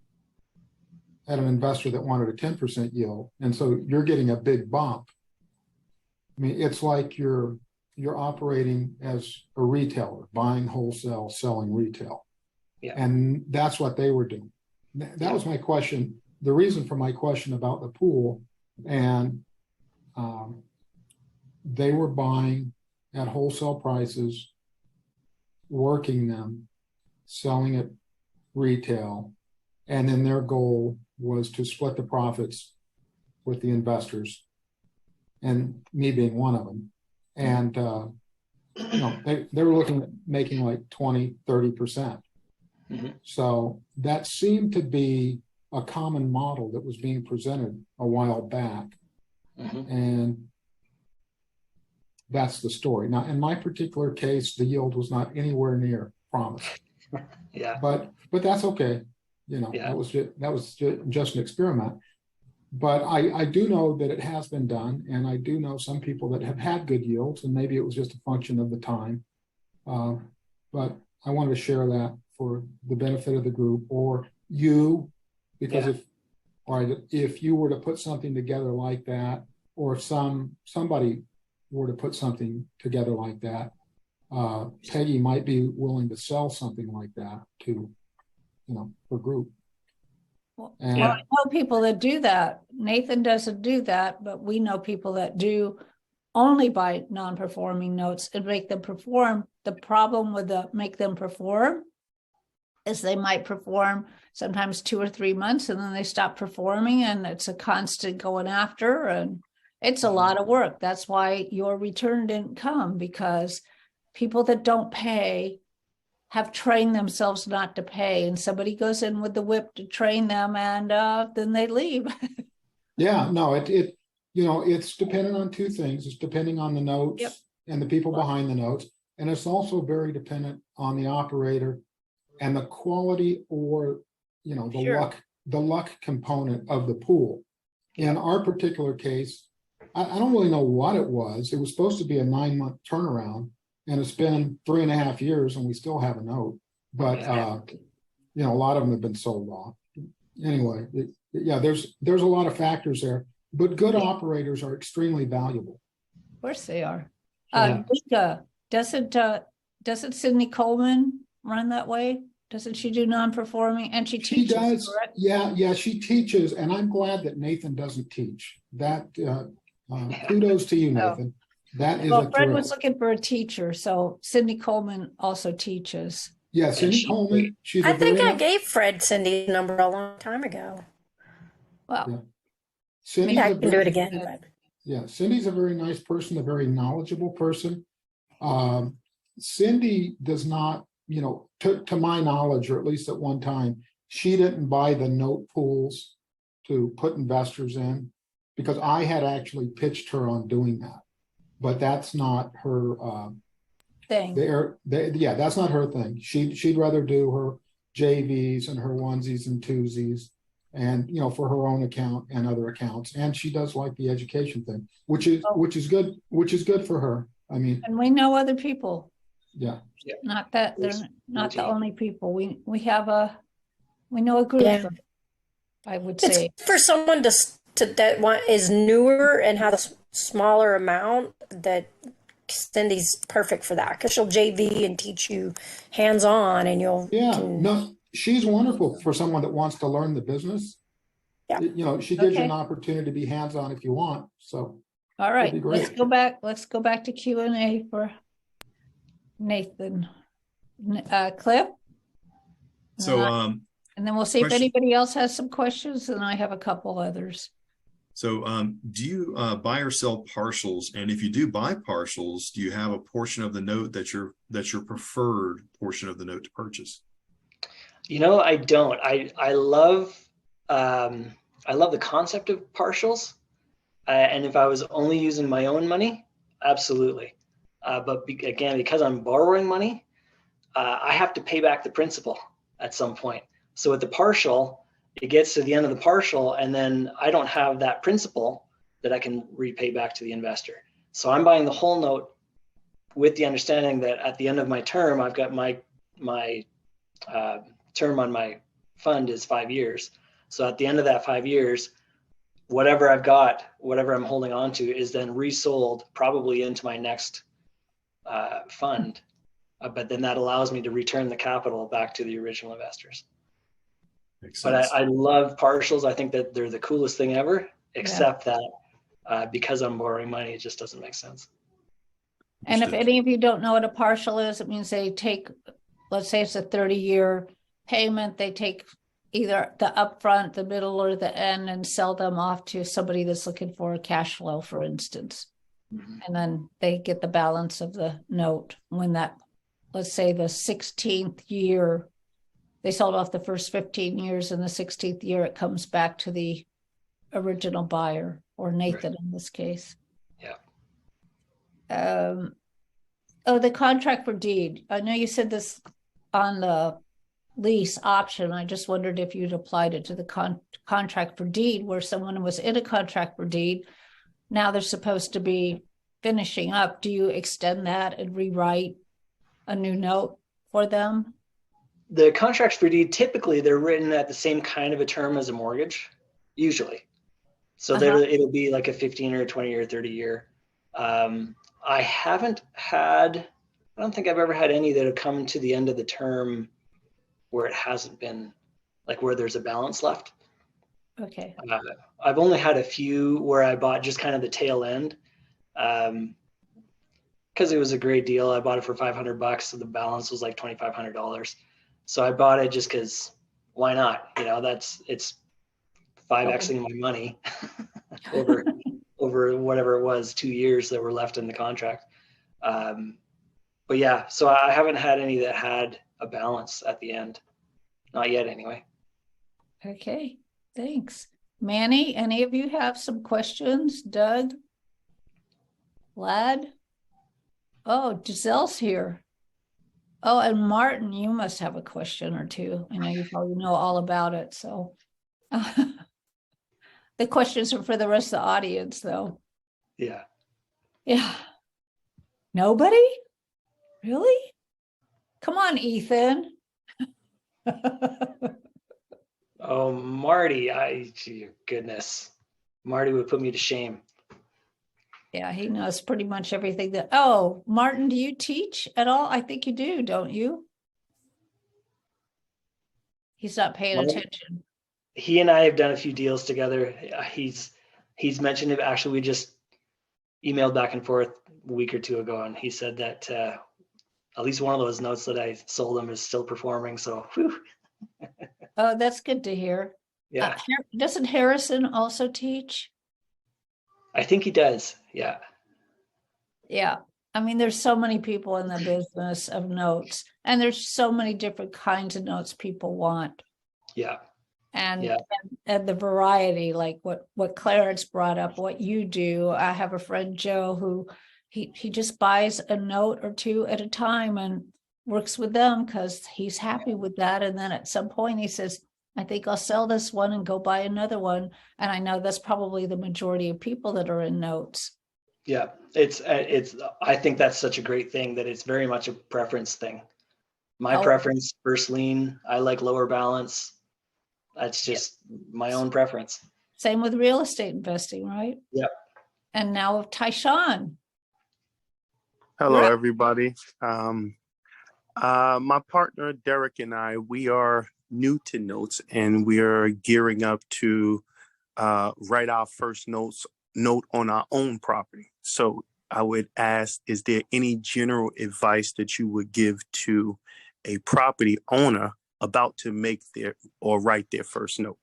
Speaker 5: at an investor that wanted a 10% yield. And so you're getting a big bump. I mean, it's like you're operating as a retailer, buying wholesale, selling retail.
Speaker 3: Yeah.
Speaker 5: And that's what they were doing. That was my question. The reason for my question about the pool, and they were buying at wholesale prices, working them, selling at retail, and then their goal was to split the profits with the investors, and me being one of them. And they were looking at making like 20, 30%.
Speaker 3: Mm-hmm.
Speaker 5: So that seemed to be a common model that was being presented a while back.
Speaker 3: Mm-hmm.
Speaker 5: And that's the story. Now, in my particular case, the yield was not anywhere near promised.
Speaker 3: Yeah.
Speaker 5: But that's okay.
Speaker 3: Yeah.
Speaker 5: That was just an experiment. But I do know that it has been done, and I do know some people that have had good yields, and maybe it was just a function of the time. But I wanted to share that for the benefit of the group or you, because if you were to put something together like that, or if somebody were to put something together like that, Peggy might be willing to sell something like that to, her group.
Speaker 1: Well,
Speaker 5: And
Speaker 1: I know people that do that. Nathan doesn't do that, but we know people that do only buy non-performing notes and make them perform. The problem with the make them perform is they might perform sometimes 2 or 3 months, and then they stop performing, and it's a constant going after, and it's a lot of work. That's why your return didn't come, because people that don't pay have trained themselves not to pay, and somebody goes in with the whip to train them, and then they leave.
Speaker 5: yeah, no, it's dependent on two things. It's depending on the notes.
Speaker 1: Yep.
Speaker 5: And the people behind the notes, and it's also very dependent on the operator and the quality, or the luck component of the pool. In our particular case, I don't really know what it was. It was supposed to be a 9-month turnaround, and it's been 3.5 years, and we still have a note. But a lot of them have been sold off. Anyway, there's a lot of factors there, but good operators are extremely valuable.
Speaker 1: Of course they are.
Speaker 5: Yeah.
Speaker 1: Nika, doesn't Cindy Coleman run that way? Doesn't she do non-performing? And she teaches,
Speaker 5: does,
Speaker 1: correct?
Speaker 5: Yeah, she teaches, and I'm glad that Nathan doesn't teach. That kudos to you, Nathan. That is
Speaker 1: Well,
Speaker 5: a
Speaker 1: Fred
Speaker 5: thrill.
Speaker 1: was looking for a teacher, so Cindy Coleman also teaches.
Speaker 5: Yeah, Cindy Coleman.
Speaker 7: I think I gave Fred Cindy's number a long time ago.
Speaker 1: Well,
Speaker 5: Cindy's
Speaker 7: Maybe I
Speaker 5: a
Speaker 7: can do
Speaker 5: very-
Speaker 7: it again. But...
Speaker 5: Yeah, Cindy's a very nice person, a very knowledgeable person. Cindy does not, to my knowledge, or at least at one time, she didn't buy the note pools to put investors in, because I had actually pitched her on doing that. But that's not her
Speaker 1: thing.
Speaker 5: that's not her thing. She'd rather do her JVs and her onesies and twosies and, for her own account and other accounts. And she does like the education thing, which is good for her. I mean,
Speaker 1: And we know other people,
Speaker 5: yeah.
Speaker 1: not that they're
Speaker 3: There's
Speaker 1: not the
Speaker 3: routine.
Speaker 1: only people. We know a group,
Speaker 7: Yeah.
Speaker 1: I would
Speaker 7: It's
Speaker 1: say.
Speaker 7: for someone to that one is newer and has a smaller amount. That Cindy's perfect for that because she'll JV and teach you hands on, and
Speaker 5: Yeah, no, she's wonderful for someone that wants to learn the business.
Speaker 7: Yeah.
Speaker 5: She gives you
Speaker 1: Okay.
Speaker 5: an opportunity to be hands-on if you want, so.
Speaker 1: All right,
Speaker 5: be
Speaker 1: let's
Speaker 5: great.
Speaker 1: go back. Let's go back to Q&A for Nathan. Cliff?
Speaker 2: So,
Speaker 1: And then we'll see if
Speaker 2: question.
Speaker 1: anybody else has some questions, and I have a couple others.
Speaker 2: So, do you buy or sell partials? And if you do buy partials, do you have a portion of the note that's your preferred portion of the note to purchase?
Speaker 3: I don't. I love the concept of partials, and if I was only using my own money, absolutely. But again, because I'm borrowing money, I have to pay back the principal at some point. So with the partial, it gets to the end of the partial, and then I don't have that principal that I can repay back to the investor. So I'm buying the whole note with the understanding that at the end of my term, I've got my term on my fund is 5 years. So at the end of that 5 years, whatever I've got, whatever I'm holding on to, is then resold probably into my next fund. But then that allows me to return the capital back to the original investors.
Speaker 2: Makes
Speaker 3: But
Speaker 2: sense.
Speaker 3: I love partials. I think that they're the coolest thing ever, except that because I'm borrowing money, it just doesn't make sense.
Speaker 1: And if
Speaker 2: Understood.
Speaker 1: any of you don't know what a partial is, it means they take, let's say it's a 30-year payment, they take either the upfront, the middle, or the end and sell them off to somebody that's looking for a cash flow, for instance.
Speaker 3: Mhm.
Speaker 1: And then they get the balance of the note when that, let's say the 16th year, they sold off the first 15 years, and the 16th year it comes back to the original buyer, or Nathan in this case.
Speaker 3: Yeah.
Speaker 1: Oh, the contract for deed. I know you said this on the lease option. I just wondered if you'd applied it to the contract for deed, where someone was in a contract for deed. Now they're supposed to be finishing up. Do you extend that and rewrite a new note for them?
Speaker 3: The contracts for deed, typically they're written at the same kind of a term as a mortgage, usually. So it'll be like a 15 or 20 or 30 year. I don't think I've ever had any that have come to the end of the term where it hasn't been, like where there's a balance left.
Speaker 1: Okay.
Speaker 3: I've only had a few where I bought just kind of the tail end, because it was a great deal. I bought it for $500, so the balance was like $2,500. So I bought it just because, why not? It's 5xing my money over whatever it was, 2 years that were left in the contract. But yeah, so I haven't had any that had a balance at the end, not yet anyway.
Speaker 1: Okay, thanks. Manny, any of you have some questions? Doug? Lad? Oh, Giselle's here. Oh, and Martin, you must have a question or two. I know you probably know all about it, so. The questions are for the rest of the audience, though.
Speaker 3: Yeah.
Speaker 1: Yeah. Nobody? Really? Come on, Ethan.
Speaker 3: Oh, Marty, goodness. Marty would put me to shame.
Speaker 1: Yeah, he knows pretty much everything that. Oh, Martin, do you teach at all? I think you do, don't you? He's not paying attention.
Speaker 3: He and I have done a few deals together. He's mentioned it. Actually, we just emailed back and forth a week or two ago, and he said that at least one of those notes that I sold him is still performing. So, whew.
Speaker 1: Oh, that's good to hear.
Speaker 3: Yeah,
Speaker 1: Doesn't Harrison also teach?
Speaker 3: I think he does. Yeah.
Speaker 1: Yeah. I mean, there's so many people in the business of notes, and there's so many different kinds of notes people want.
Speaker 3: Yeah.
Speaker 1: And the variety, like what Clarence brought up, what you do. I have a friend, Joe, who he just buys a note or two at a time and works with them because he's happy with that. And then at some point he says, I think I'll sell this one and go buy another one. And I know that's probably the majority of people that are in notes.
Speaker 3: Yeah, I think that's such a great thing that it's very much a preference thing. My
Speaker 1: Oh.
Speaker 3: preference, first lien, I like lower balance. That's just my own preference.
Speaker 1: Same with real estate investing, right?
Speaker 3: Yep.
Speaker 1: And now Tyshawn.
Speaker 8: Hello,
Speaker 1: You're up.
Speaker 8: everybody. My partner Derek and I, we are new to notes, and we are gearing up to write our first note on our own property. So I would ask, is there any general advice that you would give to a property owner about to make their or write their first note?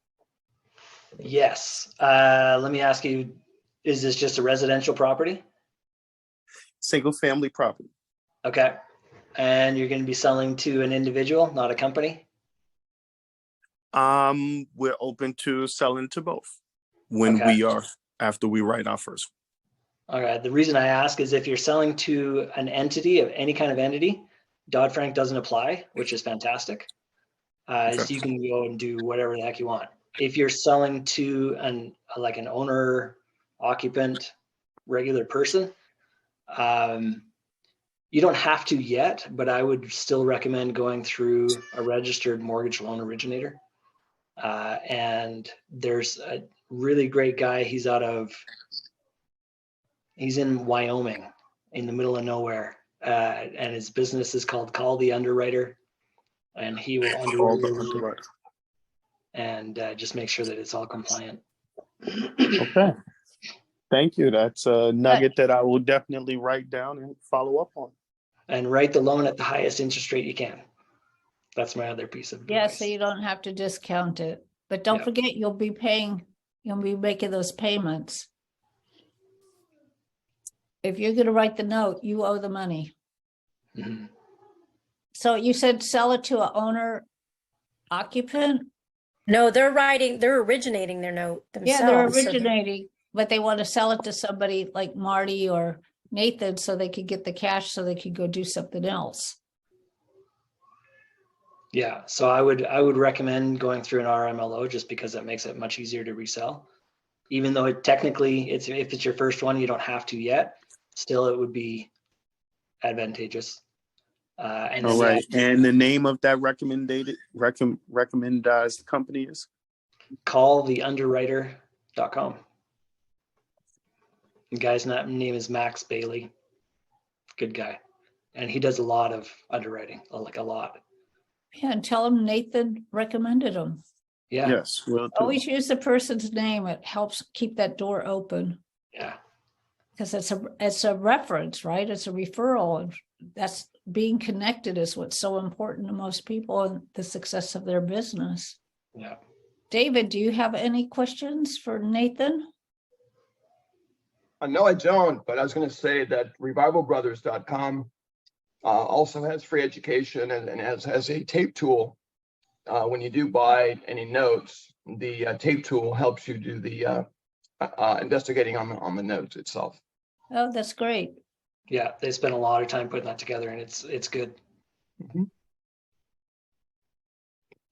Speaker 3: Yes. Let me ask you, is this just a residential property?
Speaker 8: Single family property.
Speaker 3: Okay. And you're going to be selling to an individual, not a company?
Speaker 8: We're open to selling to both when
Speaker 3: Okay.
Speaker 8: after we write our first one.
Speaker 3: All right. The reason I ask is if you're selling to an entity of any kind of entity, Dodd-Frank doesn't apply, which is fantastic.
Speaker 8: Okay.
Speaker 3: So you can go and do whatever the heck you want. If you're selling to an owner, occupant, regular person, you don't have to yet, but I would still recommend going through a registered mortgage loan originator. And there's a really great guy. He's in Wyoming, in the middle of nowhere. And his business is called Call the Underwriter. And he will underwrite and just make sure that it's all compliant.
Speaker 8: Okay. Thank you. That's a nugget that I will definitely write down and follow up on.
Speaker 3: And write the loan at the highest interest rate you can. That's my other piece of advice.
Speaker 1: Yeah, so you don't have to discount it. But don't forget, you'll be making those payments. If you're going to write the note, you owe the money.
Speaker 3: Mhm.
Speaker 1: So you said sell it to an owner occupant?
Speaker 7: No, they're originating their note themselves.
Speaker 1: Yeah, they're
Speaker 7: so
Speaker 1: originating, but they want to sell it to somebody like Marty or Nathan so they could get the cash so they could go do something else.
Speaker 3: Yeah, so I would recommend going through an RMLO just because that makes it much easier to resell. Even though if it's your first one, you don't have to yet. Still, it would be advantageous. And
Speaker 8: all right. And the name of that recommended company is?
Speaker 3: calltheunderwriter.com. The guy's name is Max Bailey. Good guy. And he does a lot of underwriting, like a lot.
Speaker 1: Yeah, and tell them Nathan recommended them.
Speaker 3: Yeah.
Speaker 8: Yes. Will do.
Speaker 1: Always use the person's name. It helps keep that door open.
Speaker 3: Yeah.
Speaker 1: Because it's a reference, right? It's a referral. And that's being connected is what's so important to most people and the success of their business.
Speaker 3: Yeah.
Speaker 1: David, do you have any questions for Nathan?
Speaker 9: No, I don't, but I was going to say that revivalbrothers.com also has free education and has a tape tool. When you do buy any notes, the tape tool helps you do the investigating on the notes itself.
Speaker 1: Oh, that's great.
Speaker 3: Yeah, they spend a lot of time putting that together, and it's good.
Speaker 9: Mm-hmm.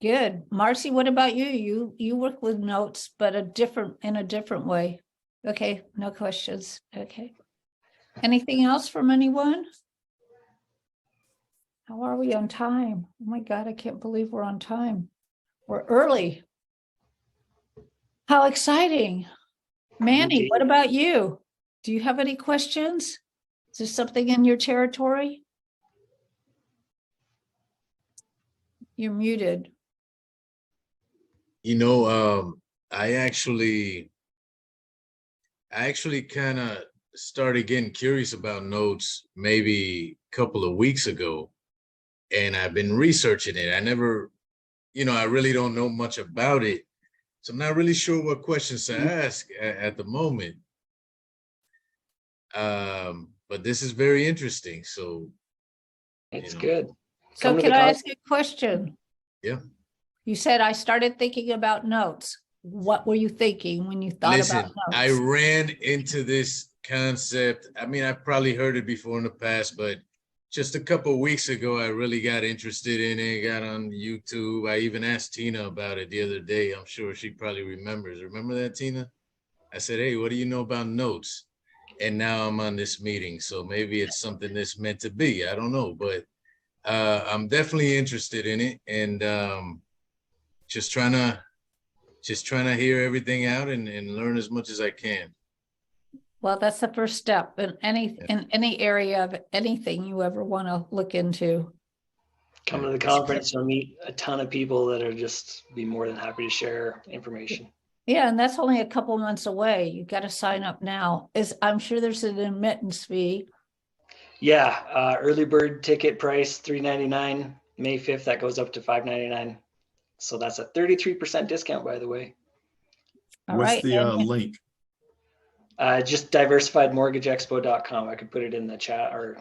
Speaker 1: Good. Marcy, what about you? You work with notes, but in a different way. Okay, no questions. Okay. Anything else from anyone? How are we on time? Oh my God, I can't believe we're on time. We're early. How exciting. Manny, what about you? Do you have any questions? Is there something in your territory? You're muted.
Speaker 10: I actually kind of started getting curious about notes maybe a couple of weeks ago, and I've been researching it. I really don't know much about it, so I'm not really sure what questions to ask at the moment. But this is very interesting. So
Speaker 3: It's good.
Speaker 1: So can I ask you a question?
Speaker 10: Yeah.
Speaker 1: You said I started thinking about notes. What were you thinking when you thought
Speaker 10: Listen,
Speaker 1: about notes?
Speaker 10: I ran into this concept. I mean, I probably heard it before in the past, but just a couple of weeks ago, I really got interested in it, got on YouTube. I even asked Tina about it the other day. I'm sure she probably remembers. Remember that, Tina? I said, hey, what do you know about notes? And now I'm on this meeting. So maybe it's something that's meant to be. I don't know, but I'm definitely interested in it. And just trying to hear everything out and learn as much as I can.
Speaker 1: Well, that's the first step in any area of anything you ever want to look into.
Speaker 3: Come to the conference, you'll meet a ton of people that are just be more than happy to share information.
Speaker 1: Yeah, and that's only a couple months away. You got to sign up now. I'm sure there's an admittance fee.
Speaker 3: Yeah, early bird ticket price $3.99. May 5th, that goes up to $5.99. So that's a 33% discount, by the way.
Speaker 1: All
Speaker 2: What's
Speaker 1: right.
Speaker 2: the link?
Speaker 3: Just diversifiedmortgageexpo.com. I could put it in the chat, or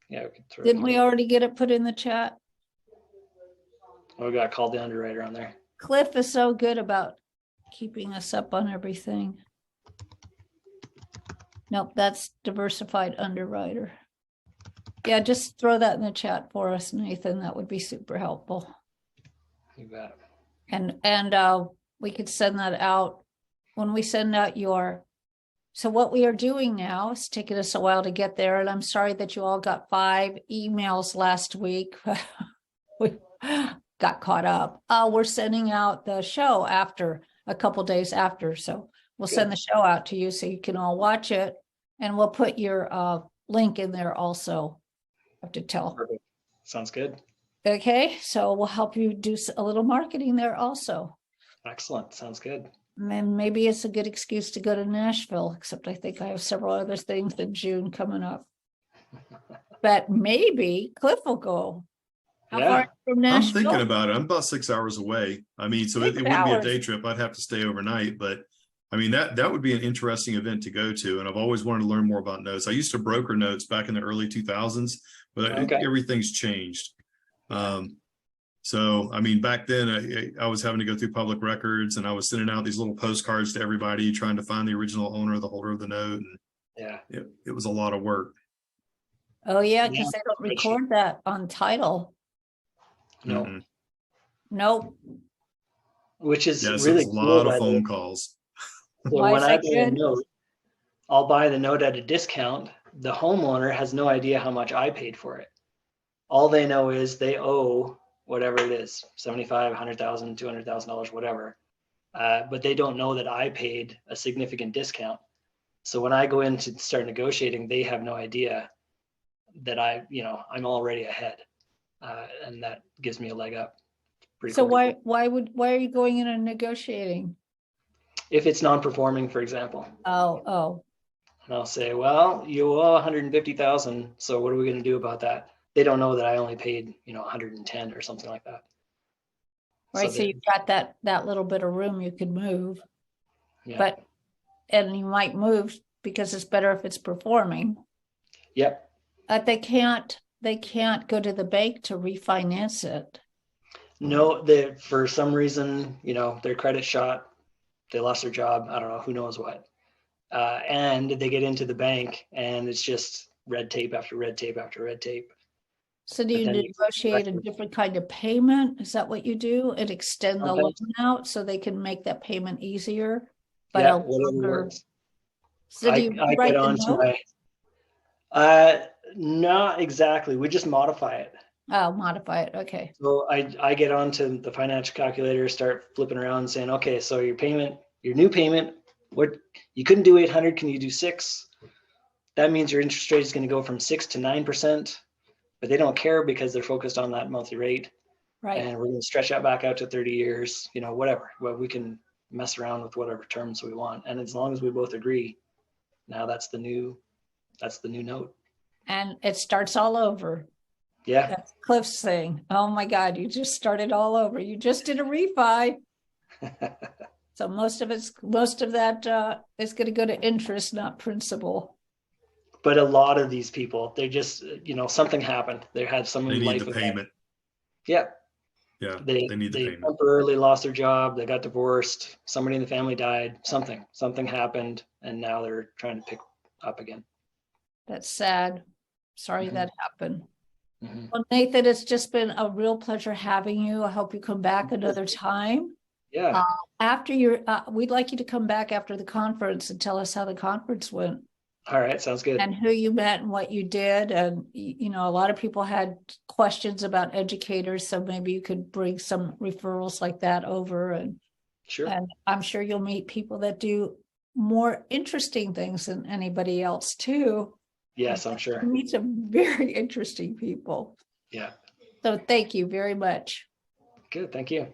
Speaker 3: yeah, we could throw
Speaker 1: Didn't we already get it put in the chat?
Speaker 3: Oh, we got called the underwriter on there.
Speaker 1: Cliff is so good about keeping us up on everything. Nope, that's diversified underwriter. Yeah, just throw that in the chat for us, Nathan. That would be super helpful.
Speaker 3: You bet.
Speaker 1: And we could send that out when we send out so what we are doing now is taking us a while to get there. And I'm sorry that you all got 5 emails last week. We got caught up. We're sending out the show after a couple days after. So we'll send the show out to you so you can all watch it. And we'll put your link in there also. I have to tell.
Speaker 3: Perfect. Sounds good.
Speaker 1: Okay, so we'll help you do a little marketing there also.
Speaker 3: Excellent. Sounds good.
Speaker 1: And maybe it's a good excuse to go to Nashville, except I think I have several other things in June coming up. But maybe Cliff will go. How far from Nashville?
Speaker 2: I'm thinking about it. I'm about 6 hours away. I mean, so it wouldn't be a day trip. I'd have to stay overnight, but I mean, that would be an interesting event to go to. And I've always wanted to learn more about notes. I used to broker notes back in the early 2000s, but everything's changed. So, I mean, back then I was having to go through public records and I was sending out these little postcards to everybody trying to find the original owner, the holder of the note. And
Speaker 3: yeah,
Speaker 2: it was a lot of work.
Speaker 1: Oh yeah, because they don't record that on title.
Speaker 3: No.
Speaker 2: Mm-hmm.
Speaker 1: Nope.
Speaker 3: Which is
Speaker 2: so
Speaker 3: really
Speaker 2: a lot of phone calls.
Speaker 3: So when I buy a note, I'll buy the note at a discount. The homeowner has no idea how much I paid for it. All they know is they owe whatever it is, $75,000, $100,000, $200,000, whatever. But they don't know that I paid a significant discount. So when I go in to start negotiating, they have no idea that I'm already ahead. And that gives me a leg up.
Speaker 1: So cool. Why are you going in and negotiating?
Speaker 3: If it's non-performing, for example.
Speaker 1: Oh.
Speaker 3: And I'll say, well, you owe 150,000. So what are we going to do about that? They don't know that I only paid, 110 or something like that.
Speaker 1: Right. So you've got that little bit of room you could move.
Speaker 3: Yeah.
Speaker 1: And you might move because it's better if it's performing.
Speaker 3: Yep.
Speaker 1: They can't go to the bank to refinance it.
Speaker 3: No, for some reason, their credit shot, they lost their job. I don't know, who knows what. And they get into the bank and it's just red tape after red tape after red tape.
Speaker 1: So do you negotiate a different kind of payment? Is that what you do? And extend the loan out so they can make that payment easier? But
Speaker 3: yeah, whatever works.
Speaker 1: So do you write
Speaker 3: get on
Speaker 1: the
Speaker 3: note? Not exactly. We just modify it.
Speaker 1: Oh, modify it. Okay.
Speaker 3: So I get onto the financial calculator, start flipping around saying, okay, so your new payment, what you couldn't do 800, can you do 6? That means your interest rate is going to go from 6 to 9%, but they don't care because they're focused on that monthly rate.
Speaker 1: Right.
Speaker 3: And we're going to stretch that back out to 30 years, whatever. Well, we can mess around with whatever terms we want. And as long as we both agree, now that's the new note. And
Speaker 1: it starts all over.
Speaker 3: Yeah.
Speaker 1: That's Cliff's thing. Oh my God, you just started all over. You just did a refi. So most of that is going to go to interest, not principal.
Speaker 3: But a lot of these people, they just, something happened. They had some
Speaker 2: They need
Speaker 3: life
Speaker 2: the
Speaker 3: event.
Speaker 2: payment.
Speaker 3: Yeah.
Speaker 2: Yeah.
Speaker 3: They
Speaker 2: need the payment.
Speaker 3: Temporarily lost their job. They got divorced. Somebody in the family died. Something happened. And now they're trying to pick up again.
Speaker 1: That's sad. Sorry
Speaker 3: Mhm.
Speaker 1: that happened.
Speaker 3: Mhm.
Speaker 1: Well, Nathan, it's just been a real pleasure having you. I hope you come back another time.
Speaker 3: Yeah.
Speaker 1: After your, we'd like you to come back after the conference and tell us how the conference went
Speaker 3: All right. Sounds good.
Speaker 1: and who you met and what you did. And, you know, a lot of people had questions about educators, so maybe you could bring some referrals like that over.
Speaker 3: Sure.
Speaker 1: And I'm sure you'll meet people that do more interesting things than anybody else too.
Speaker 3: Yes, I'm sure.
Speaker 1: Meet some very interesting people.
Speaker 3: Yeah.
Speaker 1: So thank you very much.
Speaker 3: Good. Thank you.